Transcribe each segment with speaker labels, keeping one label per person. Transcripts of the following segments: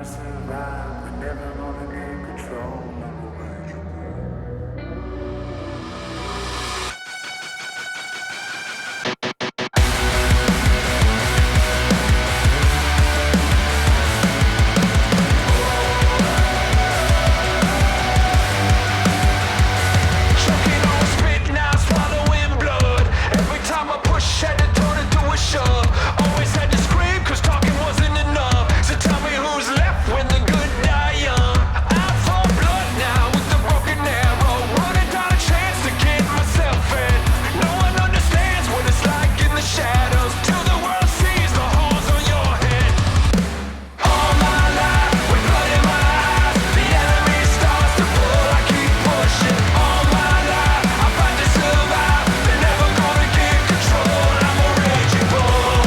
Speaker 1: to survive, but never gonna gain control of the way you move.
Speaker 2: Choking on spit, now swallowing blood. Every time I push, had to turn into a shove. Always had to scream, cause talking wasn't enough. So tell me who's left when the good die young. Out for blood now with the broken arrow. Running down a chance to get myself in. No one understands what it's like in the shadows. Till the world sees the holes on your head. All my life, with blood in my eyes. The enemy starts to pull, I keep pushing. All my life, I fight to survive. They're never gonna get control, I'm a raging bull.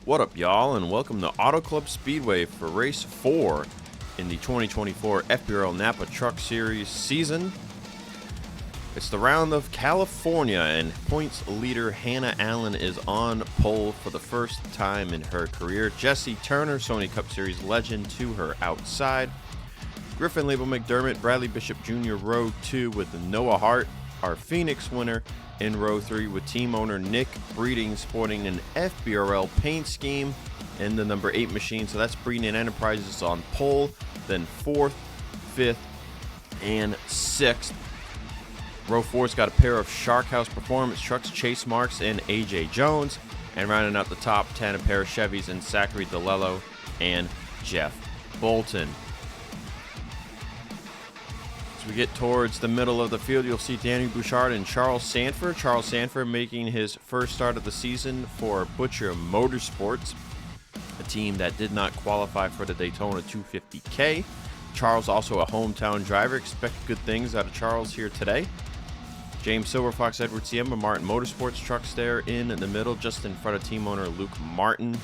Speaker 3: What up, y'all, and welcome to Auto Club Speedway for Race 4 in the 2024 FBRL Napa Truck Series season. It's the round of California, and points leader Hannah Allen is on pole for the first time in her career. Jesse Turner, Sony Cup Series legend, to her outside. Griffin Label McDermott, Bradley Bishop Jr. row 2 with Noah Hart, our Phoenix winner in row 3 with team owner Nick Breeding sporting an FBRL paint scheme in the number 8 machine. So that's Breeding Enterprises on pole, then 4th, 5th, and 6th. Row 4's got a pair of Shark House Performance trucks, Chase Marks and AJ Jones, and rounding out the top 10, a pair of Chevys in Zachary DeLello and Jeff Bolton. As we get towards the middle of the field, you'll see Danny Bouchard and Charles Sanford. Charles Sanford making his first start of the season for Butcher Motorsports, a team that did not qualify for the Daytona 250K. Charles also a hometown driver. Expect good things out of Charles here today. James Silverfox, Edward Siemba, Martin Motorsports trucks there in the middle, just in front of team owner Luke Martin.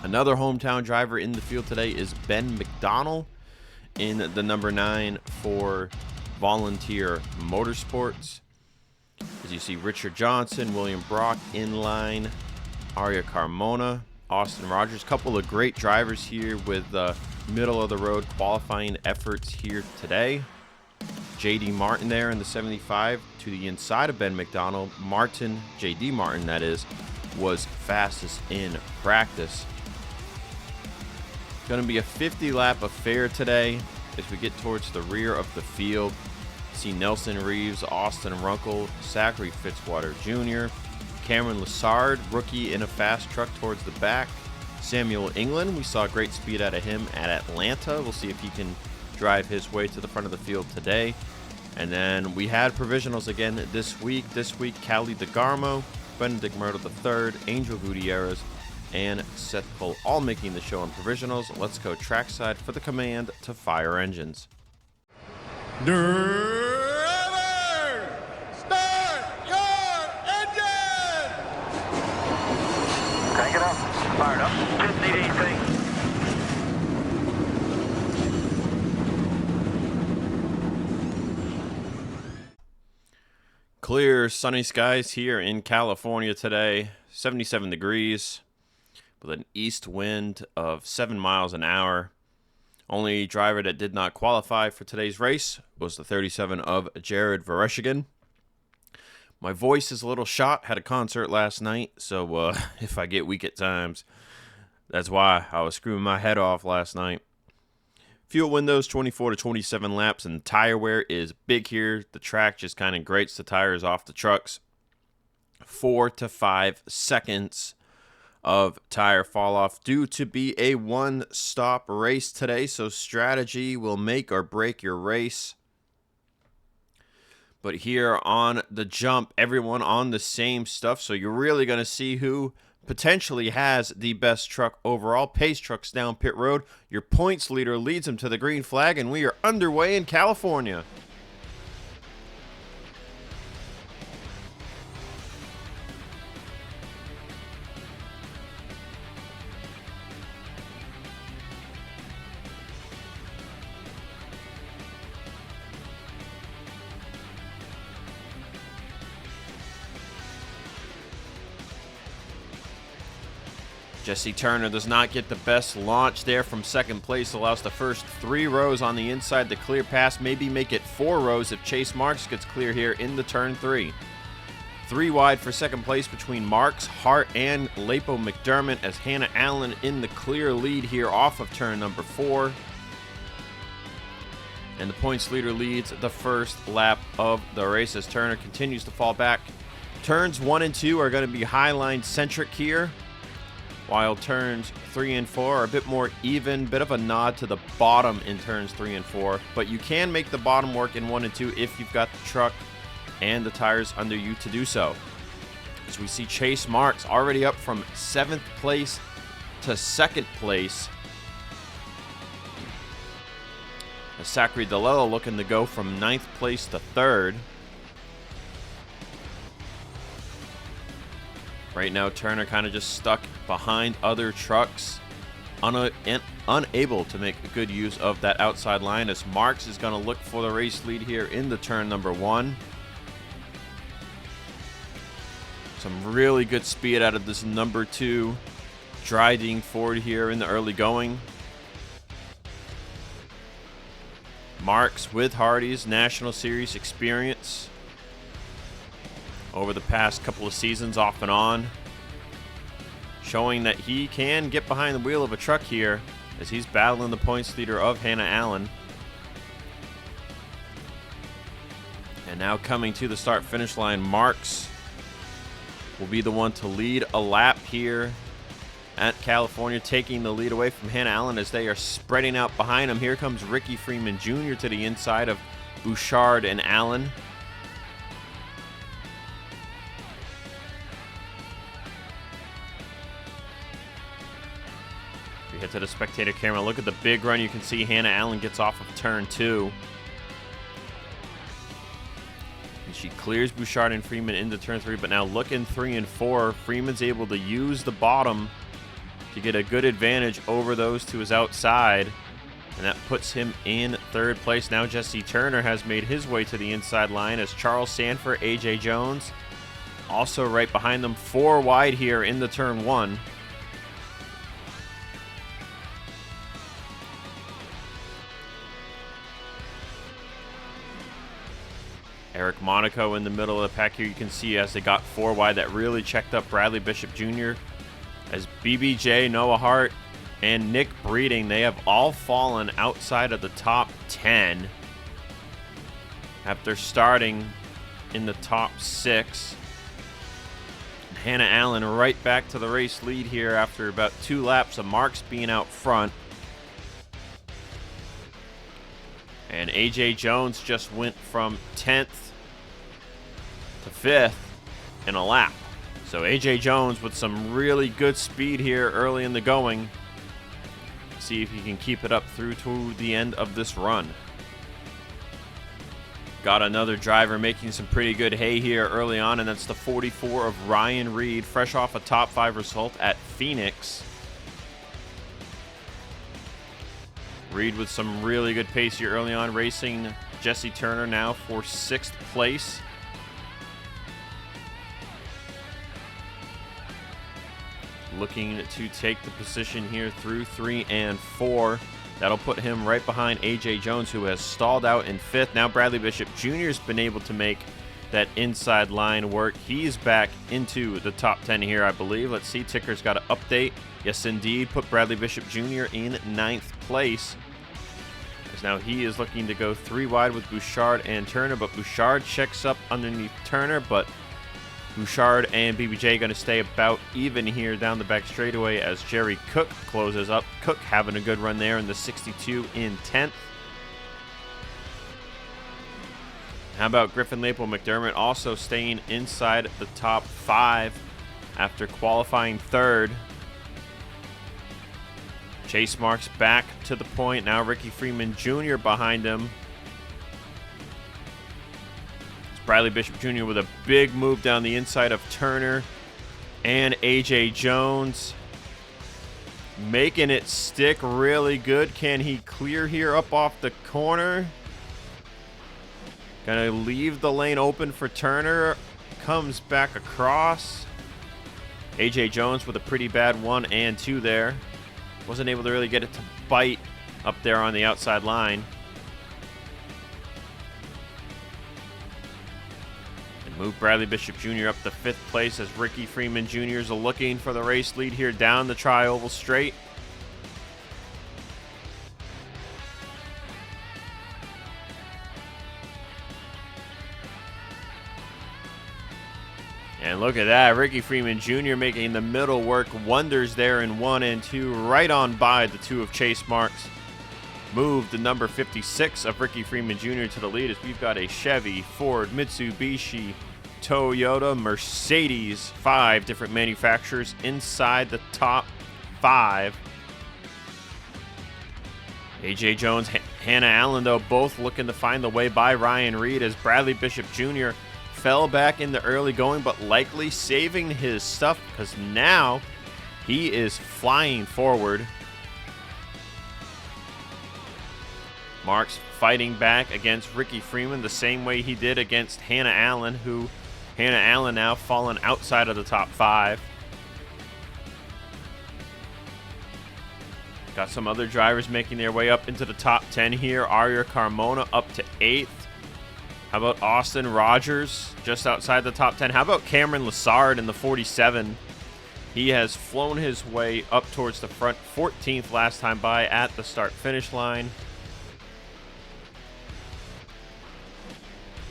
Speaker 3: Another hometown driver in the field today is Ben McDonald in the number 9 for Volunteer Motorsports. As you see, Richard Johnson, William Brock in line, Aria Carmona, Austin Rogers. Couple of great drivers here with middle of the road qualifying efforts here today. JD Martin there in the 75 to the inside of Ben McDonald. Martin, JD Martin that is, was fastest in practice. Going to be a 50-lap affair today as we get towards the rear of the field. See Nelson Reeves, Austin Runkle, Zachary Fitzwater Jr., Cameron Lassard, rookie in a fast truck towards the back. Samuel England, we saw great speed out of him at Atlanta. We'll see if he can drive his way to the front of the field today. And then we had provisionals again this week. Callie DeGarmo, Benedict Myrtle III, Angel Gutierrez, and Seth Cole all making the show on provisionals. Let's go trackside for the command to fire engines.
Speaker 4: Driver, start your engine!
Speaker 1: Crank it up. Fired up. Didn't need anything.
Speaker 3: Clear, sunny skies here in California today. 77 degrees with an east wind of 7 miles an hour. Only driver that did not qualify for today's race was the 37 of Jared Vereshigan. My voice is a little shot. Had a concert last night, so if I get weak at times, that's why I was screwing my head off last night. Fuel windows, 24 to 27 laps, and tire wear is big here. The track just kind of grates the tires off the trucks. 4 to 5 seconds of tire fall off due to be a one-stop race today, so strategy will make or break your race. But here on the jump, everyone on the same stuff, so you're really going to see who potentially has the best truck overall. Pace trucks down pit road. Your points leader leads him to the green flag, and we are underway in California. Jesse Turner does not get the best launch there from second place. Allows the first 3 rows on the inside to clear past. Maybe make it 4 rows if Chase Marks gets clear here in the turn 3. 3 wide for second place between Marks, Hart, and Lapo McDermott as Hannah Allen in the clear lead here off of turn number 4. And the points leader leads the first lap of the race as Turner continues to fall back. Turns 1 and 2 are going to be highline centric here, while turns 3 and 4 are a bit more even, bit of a nod to the bottom in turns 3 and 4. But you can make the bottom work in 1 and 2 if you've got the truck and the tires under you to do so. As we see Chase Marks already up from 7th place to 2nd place. As Zachary DeLello looking to go from 9th place to 3rd. Right now, Turner kind of just stuck behind other trucks, unable to make a good use of that outside line as Marks is going to look for the race lead here in the turn number 1. Some really good speed out of this number 2 driving forward here in the early going. Marks with Hardy's National Series experience over the past couple of seasons off and on, showing that he can get behind the wheel of a truck here as he's battling the points leader of Hannah Allen. And now coming to the start-finish line, Marks will be the one to lead a lap here at California, taking the lead away from Hannah Allen as they are spreading out behind him. Here comes Ricky Freeman Jr. to the inside of Bouchard and Allen. We head to the spectator camera. Look at the big run. You can see Hannah Allen gets off of turn 2. And she clears Bouchard and Freeman into turn 3, but now look in 3 and 4. Freeman's able to use the bottom to get a good advantage over those to his outside, and that puts him in 3rd place. Now Jesse Turner has made his way to the inside line as Charles Sanford, AJ Jones also right behind them, 4 wide here in the turn 1. Eric Monaco in the middle of the pack here. You can see as they got 4 wide, that really checked up Bradley Bishop Jr. As BBJ, Noah Hart, and Nick Breeding, they have all fallen outside of the top 10 after starting in the top 6. Hannah Allen right back to the race lead here after about 2 laps of Marks being out front. And AJ Jones just went from 10th to 5th in a lap. So AJ Jones with some really good speed here early in the going. See if he can keep it up through to the end of this run. Got another driver making some pretty good hay here early on, and that's the 44 of Ryan Reed, fresh off a top 5 result at Phoenix. Reed with some really good pace here early on, racing Jesse Turner now for 6th place. Looking to take the position here through 3 and 4. That'll put him right behind AJ Jones, who has stalled out in 5th. Now Bradley Bishop Jr. has been able to make that inside line work. He's back into the top 10 here, I believe. Let's see, ticker's got an update. Yes, indeed, put Bradley Bishop Jr. in 9th place. As now he is looking to go 3 wide with Bouchard and Turner, but Bouchard checks up underneath Turner, but Bouchard and BBJ going to stay about even here down the back straightaway as Jerry Cook closes up. Cook having a good run there in the 62 in 10th. How about Griffin Lapo McDermott also staying inside the top 5 after qualifying 3rd. Chase Marks back to the point. Now Ricky Freeman Jr. behind him. Bradley Bishop Jr. with a big move down the inside of Turner and AJ Jones. Making it stick really good. Can he clear here up off the corner? Gonna leave the lane open for Turner. Comes back across. A.J. Jones with a pretty bad 1 and 2 there. Wasn't able to really get it to bite up there on the outside line. And move Bradley Bishop Jr. up to 5th place as Ricky Freeman Jr. is looking for the race lead here down the Tri-Oval Straight. And look at that, Ricky Freeman Jr. making the middle work wonders there in 1 and 2, right on by the 2 of Chase Marks. Moved the number 56 of Ricky Freeman Jr. to the lead as we've got a Chevy, Ford, Mitsubishi, Toyota, Mercedes, 5 different manufacturers inside the top 5. A.J. Jones, Hannah Allen, though, both looking to find the way by Ryan Reed as Bradley Bishop Jr. fell back in the early going, but likely saving his stuff because now he is flying forward. Marks fighting back against Ricky Freeman the same way he did against Hannah Allen, who Hannah Allen now fallen outside of the top 5. Got some other drivers making their way up into the top 10 here. Arya Carmona up to 8th. How about Austin Rogers just outside the top 10? How about Cameron Lessard in the 47? He has flown his way up towards the front, 14th last time by at the start-finish line.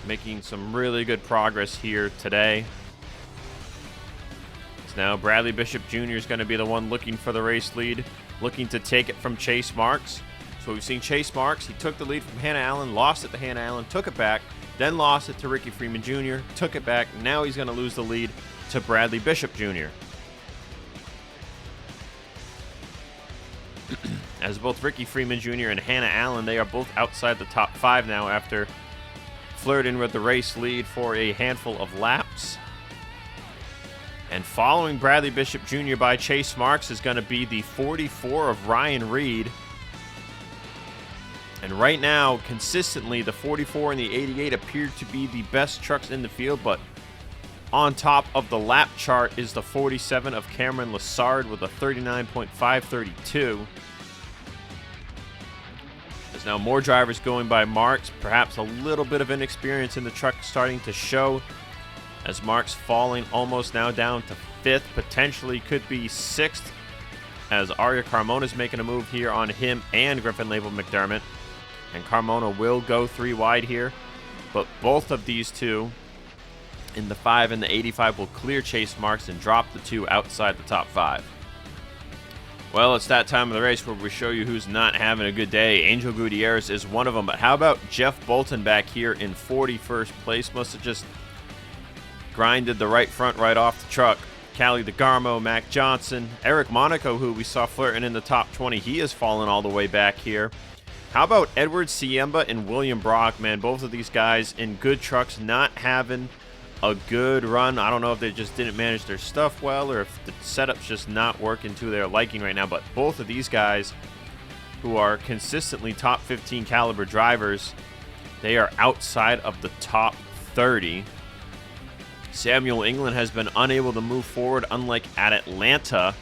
Speaker 3: Making some really good progress here today. So now Bradley Bishop Jr. is going to be the one looking for the race lead, looking to take it from Chase Marks. So we've seen Chase Marks. He took the lead from Hannah Allen, lost it to Hannah Allen, took it back, then lost it to Ricky Freeman Jr., took it back. Now he's going to lose the lead to Bradley Bishop Jr. As both Ricky Freeman Jr. and Hannah Allen, they are both outside the top 5 now after flirting with the race lead for a handful of laps. And following Bradley Bishop Jr. by Chase Marks is going to be the 44 of Ryan Reed. And right now, consistently, the 44 and the 88 appear to be the best trucks in the field, but on top of the lap chart is the 47 of Cameron Lessard with a 39.532. There's now more drivers going by Marks, perhaps a little bit of inexperience in the truck starting to show, as Marks falling almost now down to 5th, potentially could be 6th, as Arya Carmona is making a move here on him and Griffin Label McDermott. And Carmona will go 3 wide here, but both of these two in the 5 and the 85 will clear Chase Marks and drop the 2 outside the top 5. Well, it's that time of the race where we show you who's not having a good day. Angel Gutierrez is one of them, but how about Jeff Bolton back here in 41st place? Must have just grinded the right front right off the truck. Callie DeGarmo, Mac Johnson, Eric Monaco, who we saw flirting in the top 20, he has fallen all the way back here. How about Edward Siemba and William Brock, man? Both of these guys in good trucks, not having a good run. I don't know if they just didn't manage their stuff well or if the setup's just not working to their liking right now, but both of these guys who are consistently top 15 caliber drivers, they are outside of the top 30. Samuel England has been unable to move forward, unlike at Atlanta.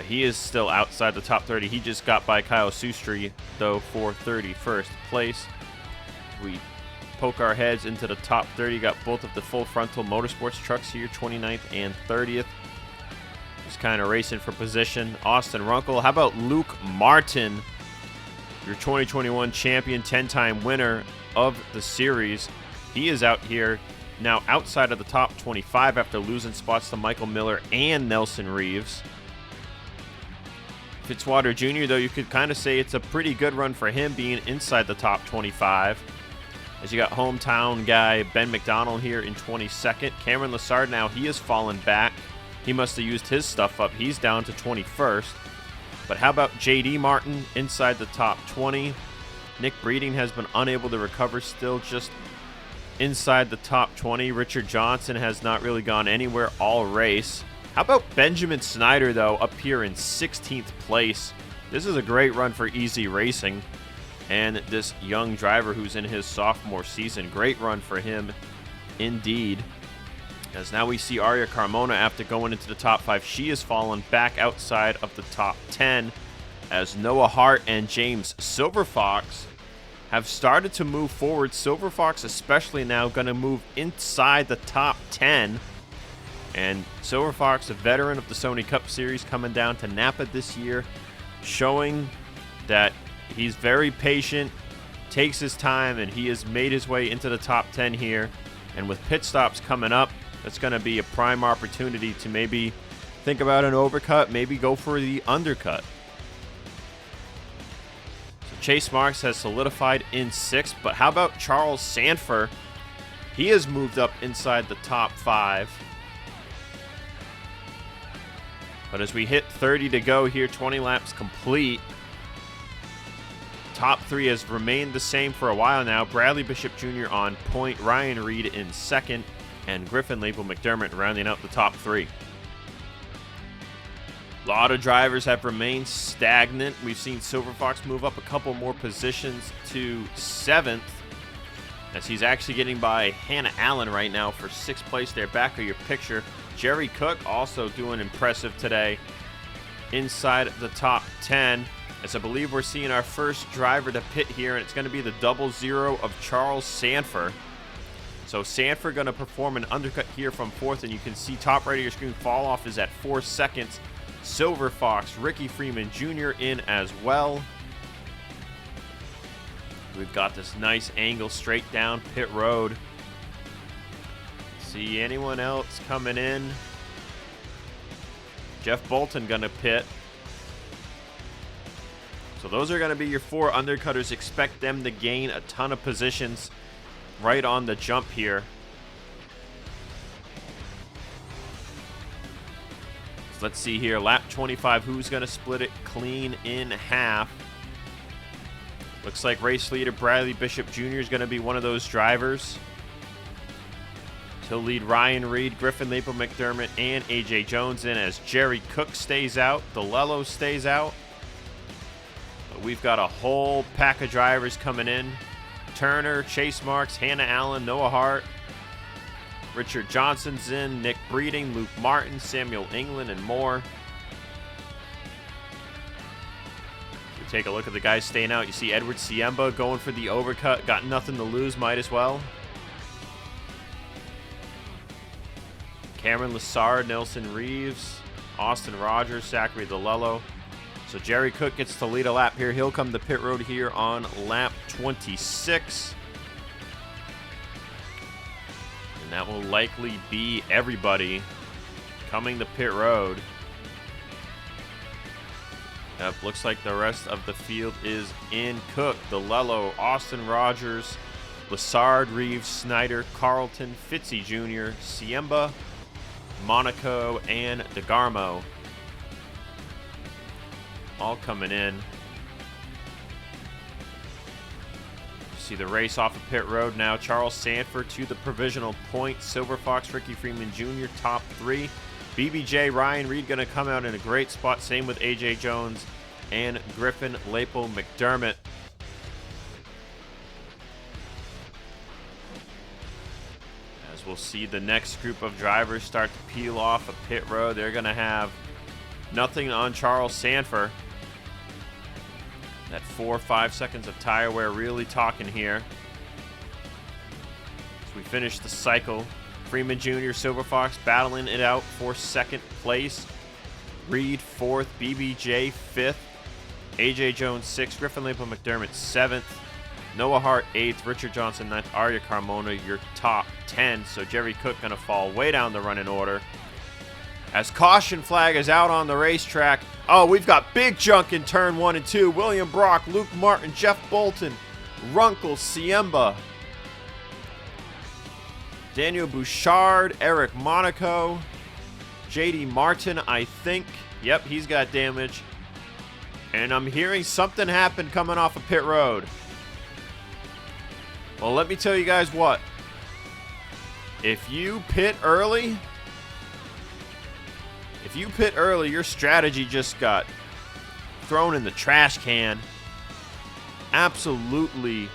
Speaker 3: He is still outside the top 30. He just got by Kyle Sustri, though, for 31st place. We poke our heads into the top 30. Got both of the full frontal motorsports trucks here, 29th and 30th. Just kind of racing for position. Austin Runkle. How about Luke Martin, your 2021 champion, 10-time winner of the series? He is out here now outside of the top 25 after losing spots to Michael Miller and Nelson Reeves. Fitzwater Jr., though, you could kind of say it's a pretty good run for him being inside the top 25. As you got hometown guy Ben McDonald here in 22nd. Cameron Lessard now, he has fallen back. He must have used his stuff up. He's down to 21st. But how about J.D. Martin inside the top 20? Nick Breeding has been unable to recover, still just inside the top 20. Richard Johnson has not really gone anywhere all race. How about Benjamin Snyder, though, up here in 16th place? This is a great run for Easy Racing. And this young driver who's in his sophomore season, great run for him indeed. As now we see Arya Carmona after going into the top 5. She has fallen back outside of the top 10 as Noah Hart and James Silverfox have started to move forward. Silverfox especially now going to move inside the top 10. And Silverfox, a veteran of the Sony Cup Series, coming down to Napa this year, showing that he's very patient, takes his time, and he has made his way into the top 10 here. And with pit stops coming up, that's going to be a prime opportunity to maybe think about an overcut, maybe go for the undercut. So Chase Marks has solidified in 6th, but how about Charles Sanford? He has moved up inside the top 5. But as we hit 30 to go here, 20 laps complete, top 3 has remained the same for a while now. Bradley Bishop Jr. on point, Ryan Reed in 2nd, and Griffin Lapel McDermott rounding out the top 3. A lot of drivers have remained stagnant. We've seen Silverfox move up a couple more positions to 7th, as he's actually getting by Hannah Allen right now for 6th place there. Back of your picture. Jerry Cook also doing impressive today inside the top 10, as I believe we're seeing our first driver to pit here, and it's going to be the 00 of Charles Sanford. So Sanford going to perform an undercut here from 4th, and you can see top right of your screen, fall off is at 4 seconds. Silver Fox, Ricky Freeman Jr. in as well. We've got this nice angle straight down pit road. See anyone else coming in? Jeff Bolton going to pit. So those are going to be your 4 undercutters. Expect them to gain a ton of positions right on the jump here. So let's see here. Lap 25. Who's going to split it clean in half? Looks like race leader Bradley Bishop Jr. is going to be one of those drivers. He'll lead Ryan Reed, Griffin Lapel McDermott, and AJ Jones in as Jerry Cook stays out. DeLello stays out. But we've got a whole pack of drivers coming in. Turner, Chase Marks, Hannah Allen, Noah Hart, Richard Johnson's in, Nick Breeding, Luke Martin, Samuel England, and more. We take a look at the guys staying out. You see Edward Siemba going for the overcut. Got nothing to lose, might as well. Cameron Lessard, Nelson Reeves, Austin Rogers, Zachary DeLello. So Jerry Cook gets to lead a lap here. He'll come to pit road here on lap 26. And that will likely be everybody coming to pit road. Yep, looks like the rest of the field is in. Cook, DeLello, Austin Rogers, Lessard, Reeves, Snyder, Carlton, Fitzy Jr., Siemba, Monaco, and DeGarmo. All coming in. See the race off of pit road now. Charles Sanford to the provisional point. Silver Fox, Ricky Freeman Jr. top 3. BBJ, Ryan Reed going to come out in a great spot. Same with AJ Jones and Griffin Lapel McDermott. As we'll see the next group of drivers start to peel off a pit road. They're going to have nothing on Charles Sanford. That 4 or 5 seconds of tire wear really talking here. As we finish the cycle, Freeman Jr., Silver Fox battling it out for 2nd place. Reed 4th, BBJ 5th, AJ Jones 6th, Griffin Lapel McDermott 7th, Noah Hart 8th, Richard Johnson 9th, Arya Carmona your top 10. So Jerry Cook going to fall way down the running order. As caution flag is out on the racetrack. Oh, we've got big junk in turn 1 and 2. William Brock, Luke Martin, Jeff Bolton, Runkle, Siemba, Daniel Bouchard, Eric Monaco, JD Martin, I think. Yep, he's got damage. And I'm hearing something happened coming off of pit road. Well, let me tell you guys what. If you pit early, your strategy just got thrown in the trash can. Absolutely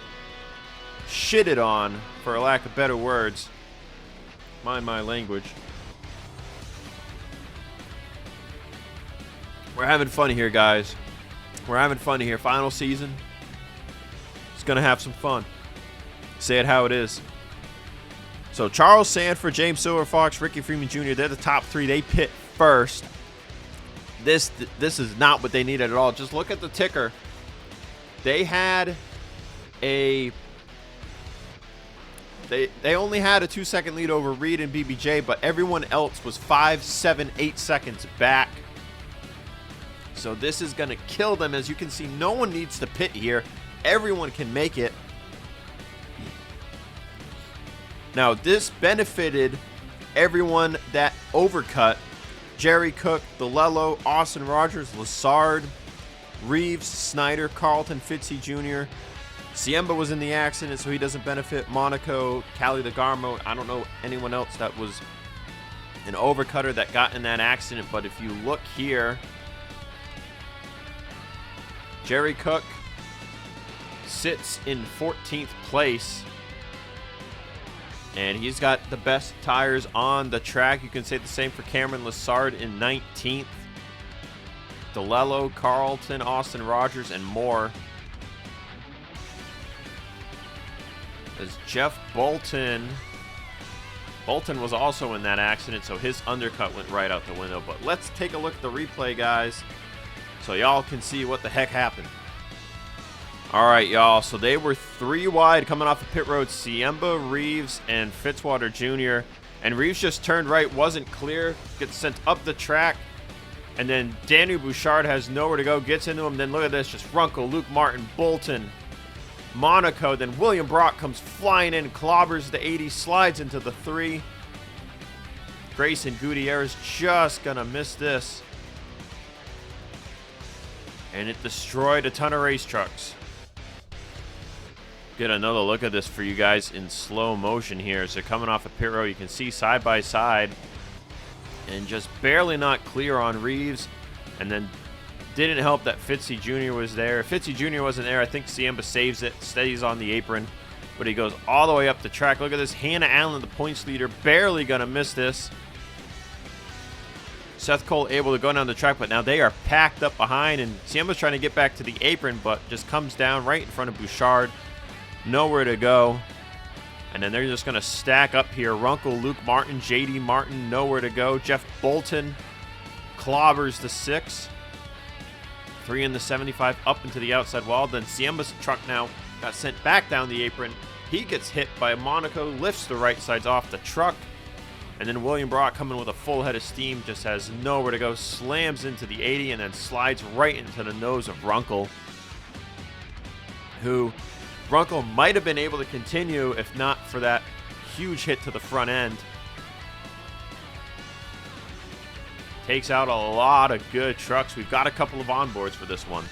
Speaker 3: shitted on, for lack of better words. Mind my language. We're having fun here, guys. We're having fun here. Final season. It's going to have some fun. Say it how it is. So Charles Sanford, James Silverfox, Ricky Freeman Jr., they're the top three. They pit first. This is not what they needed at all. Just look at the ticker. They had a... They only had a 2-second lead over Reed and BBJ, but everyone else was 5, 7, 8 seconds back. So this is going to kill them. As you can see, no one needs to pit here. Everyone can make it. Now, this benefited everyone that overcut. Jerry Cook, DeLello, Austin Rogers, Lassard, Reeves, Snyder, Carlton, Fitzy Jr., Ciemba was in the accident, so he doesn't benefit. Monaco, Cali DeGarmo. I don't know anyone else that was an overcutter that got in that accident. But if you look here, Jerry Cook sits in 14th place. And he's got the best tires on the track. You can say the same for Cameron Lassard in 19th. DeLello, Carlton, Austin Rogers, and more. As Jeff Bolton was also in that accident, so his undercut went right out the window. But let's take a look at the replay, guys, so y'all can see what the heck happened. All right, y'all, so they were 3 wide coming off the pit road. Ciemba, Reeves, and Fitzwater Jr. And Reeves just turned right, wasn't clear, gets sent up the track. And then Daniel Bouchard has nowhere to go, gets into him. Then look at this, just Runkle, Luke Martin, Bolton, Monaco. Then William Brock comes flying in, clobbers the 80, slides into the 3. Grayson Gutierrez just gonna miss this. And it destroyed a ton of race trucks. Get another look at this for you guys in slow motion here. As they're coming off a pit road, you can see side by side. And just barely not clear on Reeves. And then didn't help that Fitzy Jr. was there. If Fitzy Jr. wasn't there, I think Ciemba saves it, stays on the apron. But he goes all the way up the track. Look at this, Hannah Allen, the points leader, barely going to miss this. Seth Cole able to go down the track, but now they are packed up behind. And Ciemba's trying to get back to the apron, but just comes down right in front of Bouchard. Nowhere to go. And then they're just going to stack up here. Runkle, Luke Martin, JD Martin, nowhere to go. Jeff Bolton clobbers the 6. 3 in the 75 up into the outside wall. Then Ciemba's truck now got sent back down the apron. He gets hit by Monaco, lifts the right sides off the truck. And then William Brock coming with a full head of steam, just has nowhere to go. Slams into the 80 and then slides right into the nose of Runkle, who... Runkle might have been able to continue if not for that huge hit to the front end. Takes out a lot of good trucks. We've got a couple of onboards for this one.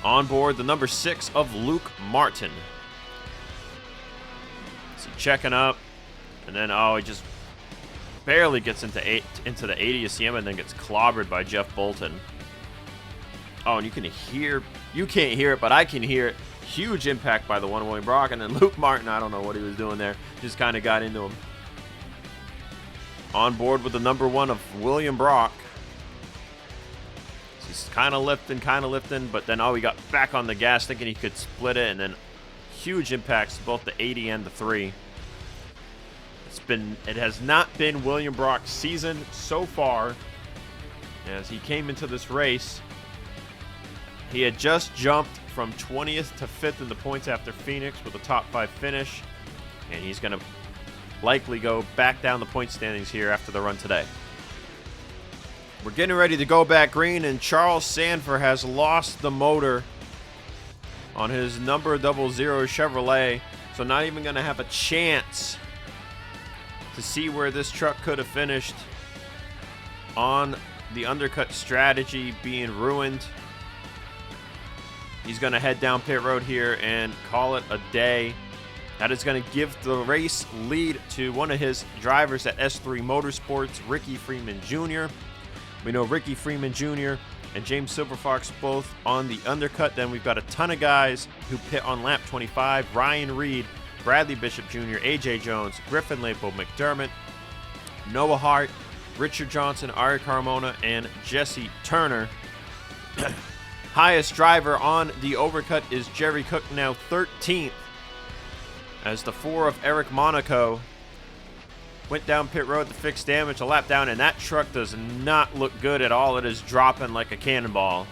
Speaker 3: On board, the number 6 of Luke Martin. So checking up. And then, he just barely gets into the 80 of Ciemba and then gets clobbered by Jeff Bolton. Oh, and you can't hear it, but I can hear it. Huge impact by the one William Brock, and then Luke Martin, I don't know what he was doing there, just kind of got into him. On board with the number 1 of William Brock. He's kind of lifting, but then he got back on the gas thinking he could split it, and then huge impacts to both the 80 and the 3. It has not been William Brock's season so far. As he came into this race, he had just jumped from 20th to 5th in the points after Phoenix with a top 5 finish. And he's going to likely go back down the point standings here after the run today. We're getting ready to go back green, and Charles Sanford has lost the motor on his number 00 Chevrolet. So not even going to have a chance to see where this truck could have finished on the undercut strategy being ruined. He's going to head down pit road here and call it a day. That is going to give the race lead to one of his drivers at S3 Motorsports, Ricky Freeman Jr. We know Ricky Freeman Jr. and James Silverfox both on the undercut. Then we've got a ton of guys who pit on lap 25. Ryan Reed, Bradley Bishop Jr., A.J. Jones, Griffin Lapo McDermott, Noah Hart, Richard Johnson, Ari Carmona, and Jesse Turner. Highest driver on the overcut is Jerry Cook, now 13th, as the 4 of Eric Monaco went down pit road to fix damage a lap down, and that truck does not look good at all. It is dropping like a cannonball.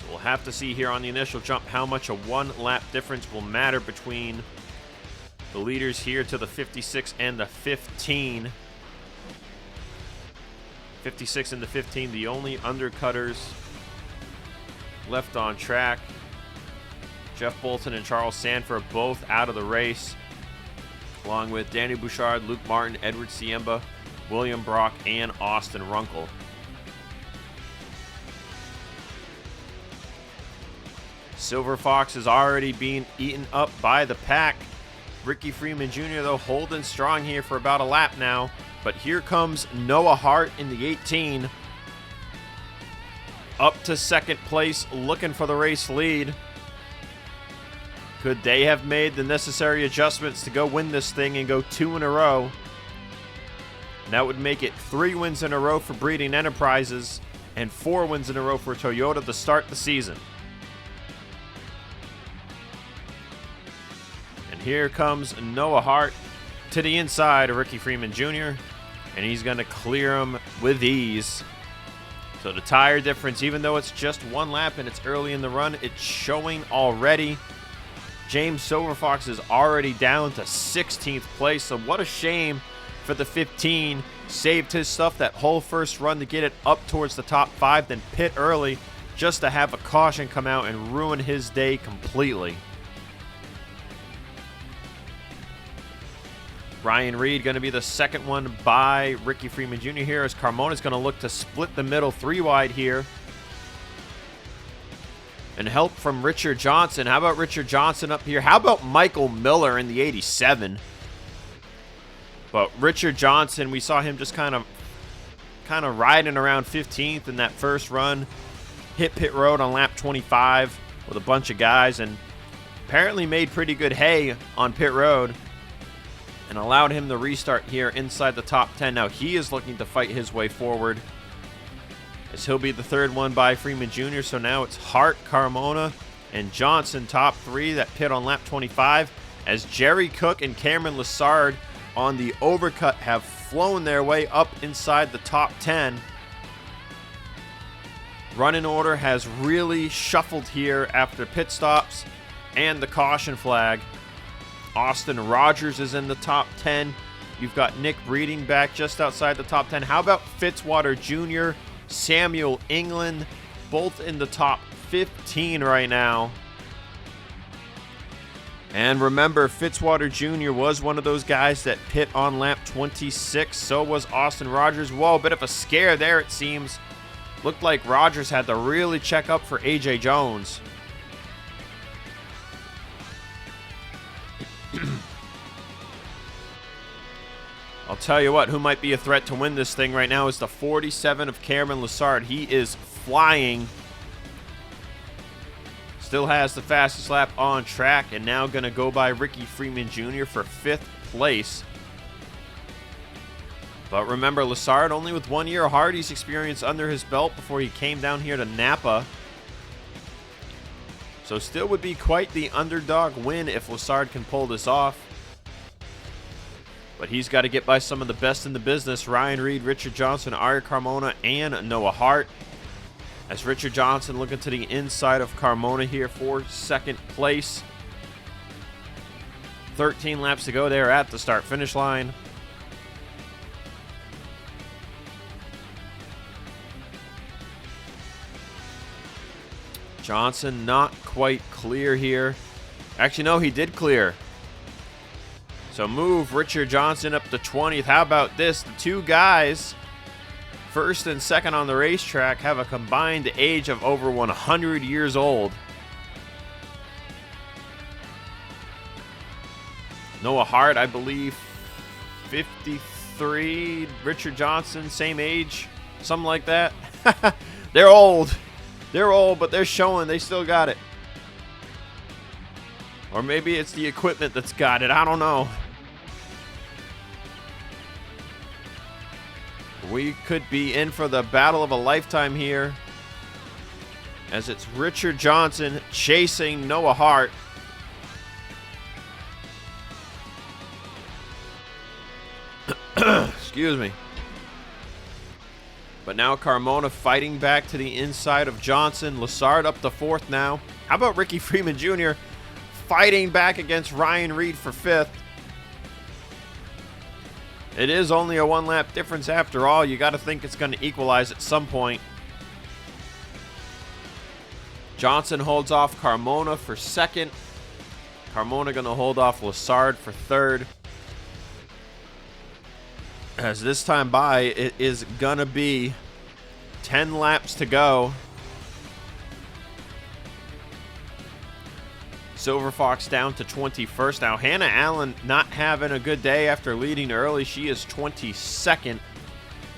Speaker 3: So we'll have to see here on the initial jump how much a 1 lap difference will matter between the leaders here to the 56 and the 15. 56 and the 15, the only undercutters left on track. Jeff Bolton and Charles Sanford both out of the race, along with Danny Bouchard, Luke Martin, Edward Siemba, William Brock, and Austin Runkle. Silver Fox is already being eaten up by the pack. Ricky Freeman Jr., though, holding strong here for about a lap now. But here comes Noah Hart in the 18. Up to second place, looking for the race lead. Could they have made the necessary adjustments to go win this thing and go 2 in a row? And that would make it 3 wins in a row for Breeding Enterprises and 4 wins in a row for Toyota to start the season. Here comes Noah Hart to the inside of Ricky Freeman Jr., and he's going to clear him with ease. So the tire difference, even though it's just 1 lap and it's early in the run, it's showing already. James Silverfox is already down to 16th place, so what a shame for the 15. Saved his stuff that whole first run to get it up towards the top 5, then pit early just to have a caution come out and ruin his day completely. Ryan Reed going to be the second one by Ricky Freeman Jr. here, as Carmona's going to look to split the middle 3 wide here. And help from Richard Johnson. How about Richard Johnson up here? How about Michael Miller in the 87? But Richard Johnson, we saw him just kind of riding around 15th in that first run. Hit pit road on lap 25 with a bunch of guys, and apparently made pretty good hay on pit road, and allowed him to restart here inside the top 10. Now he is looking to fight his way forward, as he'll be the third one by Freeman Jr. So now it's Hart, Carmona, and Johnson top 3 that pit on lap 25, as Jerry Cook and Cameron Lessard on the overcut have flown their way up inside the top 10. Running order has really shuffled here after pit stops and the caution flag. Austin Rogers is in the top 10. You've got Nick Breeding back just outside the top 10. How about Fitzwater Jr., Samuel England, both in the top 15 right now. And remember, Fitzwater Jr. was one of those guys that pit on lap 26. So was Austin Rogers. Whoa, a bit of a scare there, it seems. Looked like Rogers had to really check up for A.J. Jones. I'll tell you what, who might be a threat to win this thing right now is the 47 of Cameron Lessard. He is flying. Still has the fastest lap on track, and now going to go by Ricky Freeman Jr. for 5th place. But remember, Lessard only with 1 year of Hardy's experience under his belt before he came down here to Napa. So still would be quite the underdog win if Lessard can pull this off. But he's got to get by some of the best in the business: Ryan Reed, Richard Johnson, Ari Carmona, and Noah Hart. As Richard Johnson looking to the inside of Carmona here for 2nd place. 13 laps to go there at the start-finish line. Johnson not quite clear here. Actually, no, he did clear. So move Richard Johnson up to 20th. How about this? The 2 guys, 1st and 2nd on the racetrack, have a combined age of over 100 years old. Noah Hart, I believe, 53 3. Richard Johnson, same age, something like that. They're old. They're old, but they're showing they still got it. Or maybe it's the equipment that's got it. I don't know. We could be in for the battle of a lifetime here, as it's Richard Johnson chasing Noah Hart. Excuse me. But now Carmona fighting back to the inside of Johnson. Lessard up to 4th now. How about Ricky Freeman Jr. fighting back against Ryan Reed for 5th? It is only a 1-lap difference after all. You got to think it's going to equalize at some point. Johnson holds off Carmona for 2nd. Carmona going to hold off Lessard for 3rd. As this time by, it is going to be 10 laps to go. Silver Fox down to 21st. Now, Hannah Allen not having a good day after leading early. She is 22nd.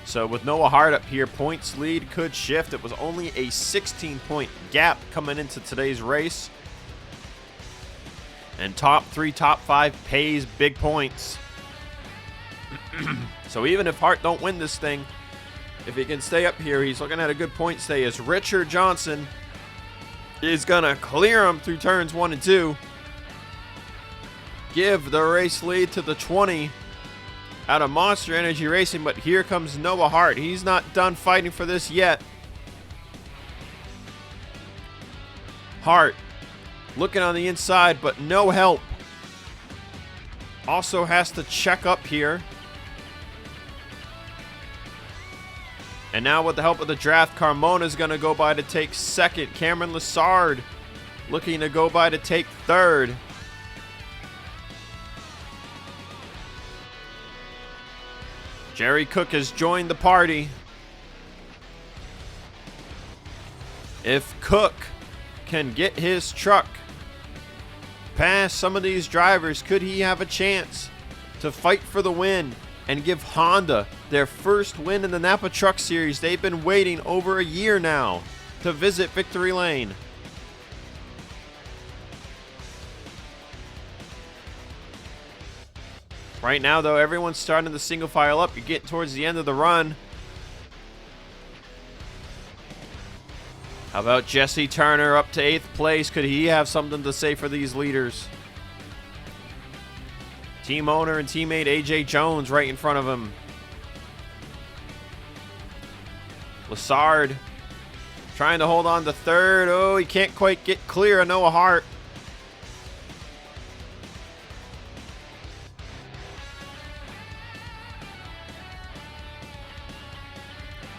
Speaker 3: So with Noah Hart up here, points lead could shift. It was only a 16-point gap coming into today's race. And top 3, top 5 pays big points. So even if Hart don't win this thing, if he can stay up here, he's looking at a good point stay, as Richard Johnson is going to clear him through turns 1 and 2. Give the race lead to the 20 out of Monster Energy Racing, but here comes Noah Hart. He's not done fighting for this yet. Hart looking on the inside, but no help. Also has to check up here. And now with the help of the draft, Carmona is going to go by to take 2nd. Cameron Lessard looking to go by to take 3rd. Jerry Cook has joined the party. If Cook can get his truck past some of these drivers, could he have a chance to fight for the win and give Honda their first win in the Napa Truck Series? They've been waiting over a year now to visit Victory Lane. Right now, though, everyone's starting to single file up. You're getting towards the end of the run. How about Jesse Turner up to 8th place? Could he have something to say for these leaders? Team owner and teammate AJ Jones right in front of him. Lessard trying to hold on to 3rd. Oh, he can't quite get clear of Noah Hart.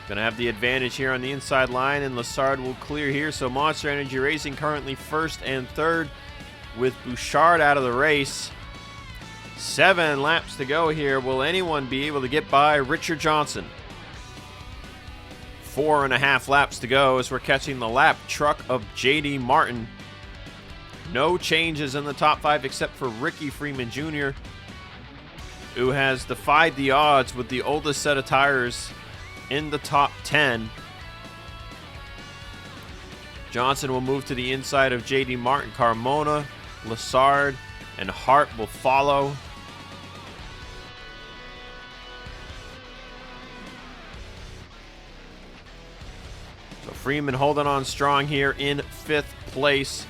Speaker 3: Gonna have the advantage here on the inside line, and Lessard will clear here. So Monster Energy Racing currently 1st and 3rd, with Bouchard out of the race. 7 laps to go here. Will anyone be able to get by Richard Johnson? 4.5 laps to go as we're catching the lap truck of JD Martin. No changes in the top 5 except for Ricky Freeman Jr., who has defied the odds with the oldest set of tires in the top 10. Johnson will move to the inside of JD Martin. Carmona, Lessard, and Hart will follow. So Freeman holding on strong here in 5th place.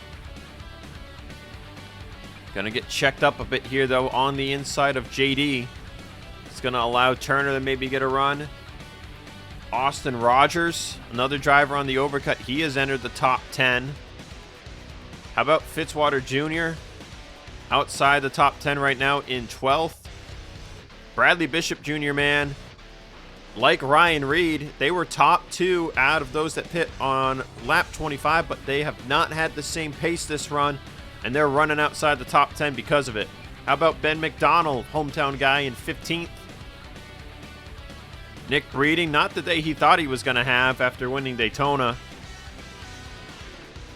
Speaker 3: Gonna get checked up a bit here, though, on the inside of JD. It's gonna allow Turner to maybe get a run. Austin Rogers, another driver on the overcut, he has entered the top 10. How about Fitzwater Jr.? Outside the top 10 right now in 12th. Bradley Bishop Jr., man, like Ryan Reed, they were top 2 out of those that pit on lap 25, but they have not had the same pace this run, and they're running outside the top 10 because of it. How about Ben McDonald, hometown guy, in 15th? Nick Breeding, not the day he thought he was going to have after winning Daytona.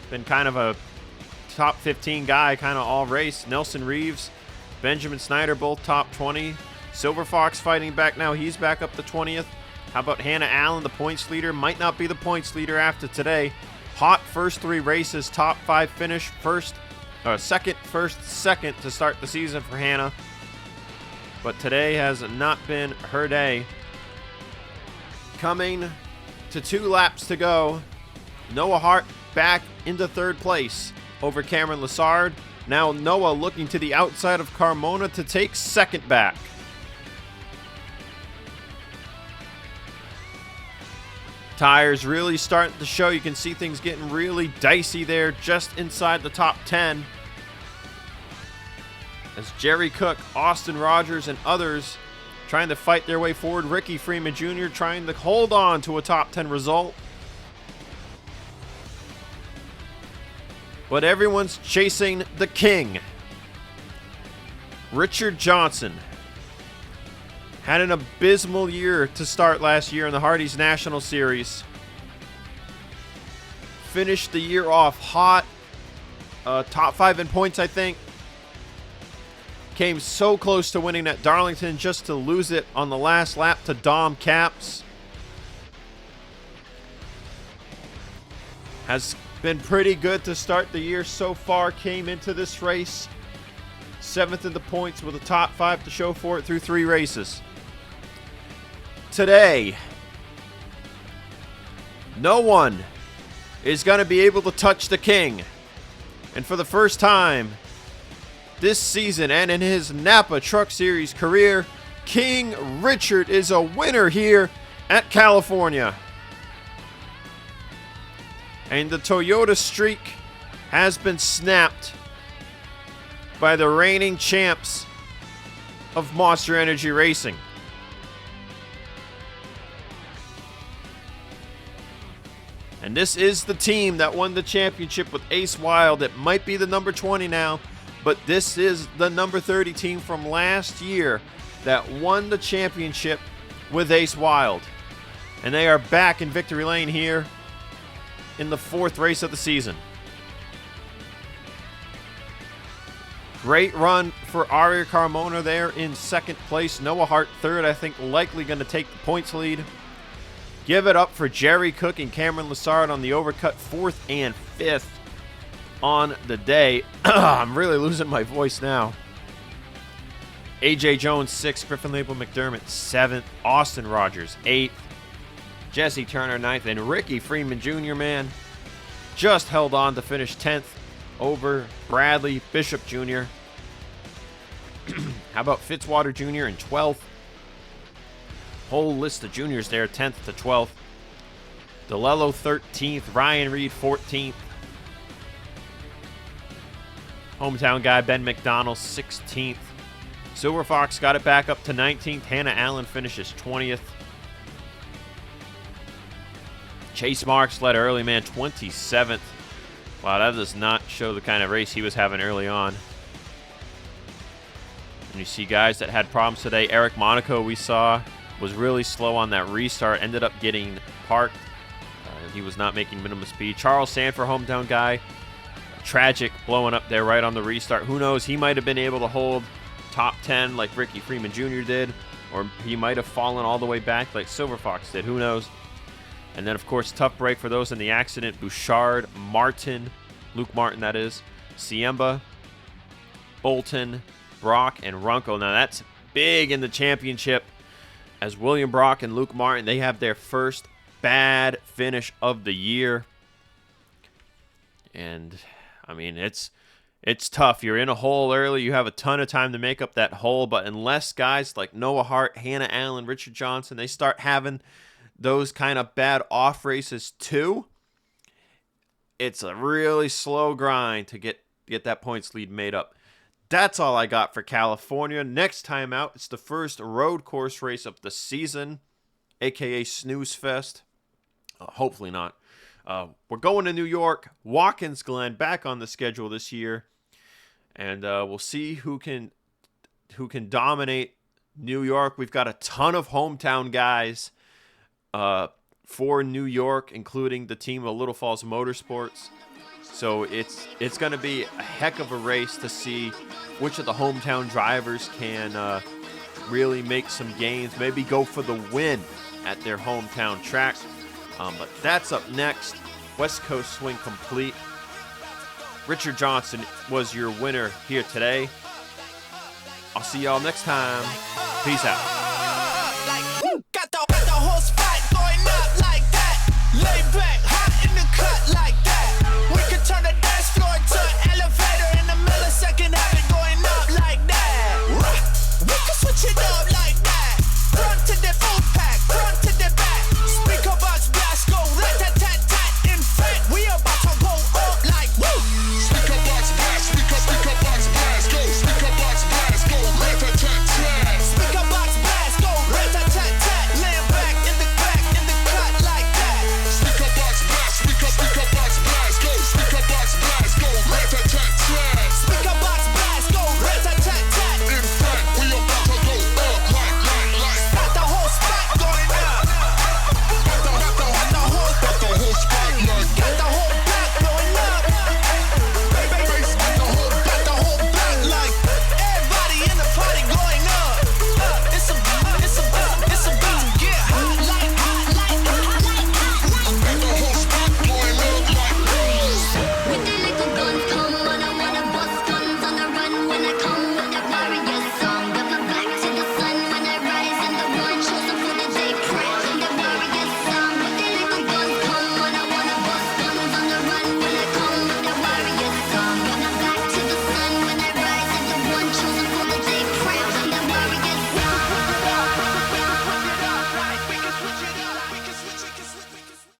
Speaker 3: Been kind of a top 15 guy, kind of all race. Nelson Reeves, Benjamin Snyder, both top 20. Silver Fox fighting back now. He's back up to 20th. How about Hannah Allen, the points leader? Might not be the points leader after today. Hot first 3 races, top 5 finish. Second to start the season for Hannah. But today has not been her day. Coming to 2 laps to go. Noah Hart back into 3rd place over Cameron Lassard. Now Noah looking to the outside of Carmona to take 2nd back. Tires really starting to show. You can see things getting really dicey there just inside the top 10. As Jerry Cook, Austin Rogers, and others trying to fight their way forward. Ricky Freeman Jr. trying to hold on to a top 10 result. But everyone's chasing the king. Richard Johnson had an abysmal year to start last year in the Hardee's National Series. Finished the year off hot. Top 5 in points, I think. Came so close to winning at Darlington just to lose it on the last lap to Dom Capps. Has been pretty good to start the year so far. Came into this race 7th in the points with a top 5 to show for it through 3 races. Today, no one is going to be able to touch the king. And for the first time this season and in his Napa Truck Series career, King Richard is a winner here at California. And the Toyota streak has been snapped by the reigning champs of Monster Energy Racing. And this is the team that won the championship with Ace Wild. It might be the number 20 now, but this is the number 30 team from last year that won the championship with Ace Wild. And they are back in victory lane here in the 4th race of the season. Great run for Aria Carmona there in 2nd place. Noah Hart 3rd, I think likely going to take the points lead. Give it up for Jerry Cook and Cameron Lassard on the overcut, 4th and 5th on the day. I'm really losing my voice now. AJ Jones 6th, Griffin Label McDermott 7th, Austin Rogers 8th, Jesse Turner 9th, and Ricky Freeman Jr., man, just held on to finish 10th over Bradley Bishop Jr. How about Fitzwater Jr. in 12th? Whole list of juniors there, 10th to 12th. DeLello 13th, Ryan Reed 14th. Hometown guy Ben McDonald 16th. Silver Fox got it back up to 19th. Hannah Allen finishes 20th. Chase Marks led early, man, 27th. Wow, that does not show the kind of race he was having early on. And you see guys that had problems today. Eric Monaco, we saw, was really slow on that restart. Ended up getting parked. He was not making minimum speed. Charles Sanford, hometown guy. Tragic, blowing up there right on the restart. Who knows? He might have been able to hold top 10 like Ricky Freeman Jr. did. Or he might have fallen all the way back like Silver Fox did. Who knows? And then, of course, tough break for those in the accident. Bouchard, Martin, Luke Martin, that is. Siemba, Bolton, Brock, and Runco. Now, that's big in the championship. As William Brock and Luke Martin, they have their first bad finish of the year. And, I mean, it's tough. You're in a hole early. You have a ton of time to make up that hole. But unless guys like Noah Hart, Hannah Allen, Richard Johnson, they start having those kind of bad off races too, it's a really slow grind to get that points lead made up. That's all I got for California. Next time out, it's the first road course race of the season, aka Snooze Fest. Hopefully not. We're going to New York. Watkins Glen back on the schedule this year, and we'll see who can dominate New York. We've got a ton of hometown guys for New York, including the team of Little Falls Motorsports. So it's going to be a heck of a race to see which of the hometown drivers can really make some gains, maybe go for the win at their hometown track. But that's up next. West Coast Swing complete. Richard Johnson was your winner here today. I'll see y'all next time. Peace out.